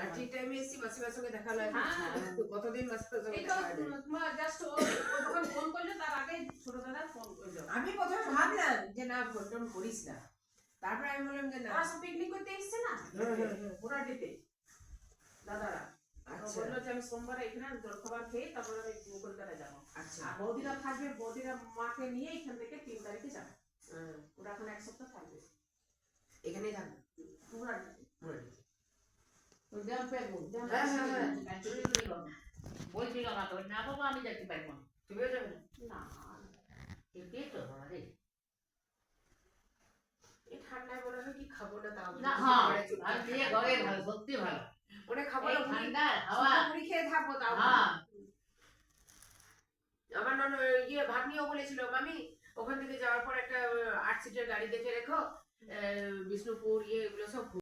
আর ঠিক টাইমে এসেছি, মাসিমার সঙ্গে দেখা হলো। কতদিন মাসিমার সঙ্গে এই তো তোমার জাস্ট ও যখন ফোন করলো তার আগে ছোট দাদা ফোন করলো। আমি প্রথমে ভাবলাম যে না ফোন টোন করিস না, তারপরে আমি বললাম যে না ওরা সব পিকনিক করতে এসছে না ঘোড়াটিতে দাদারা, বললো যে আমি সোমবার এখানে জলখাবার খেয়ে তারপরে আমি কলকাতা যাবো। আচ্ছা আর বৌদিরা থাকবে, বৌদিরা মাকে নিয়ে এখান থেকে 3 তারিখে যাবে। ওরা এখন 1 সপ্তাহ থাকবে এখানেই থাকবো ঘোড়াটিতে। ওই দেওয়ার পেয়ে বলছিল না তো না বাবা আমি যেতে পারবো না। তুমিও যাবে না? না কে তো আরে এই ঠান্ডায় মনে হয় কি খাবো না, তাও না হ্যাঁ আর দিয়ে ঘরে ভালো সত্যি ভালো ওরে খাবো এই না, ঠান্ডা হাওয়া মুড়ি খেয়ে থাকবো তাও। হ্যাঁ আমার ইয়ে ভাগ্নিও বলেছিল মামি ওখান থেকে যাওয়ার পর একটা 8 সিটের গাড়ি দেখে রেখো, বিষ্ণুপুর ইয়ে এগুলো সব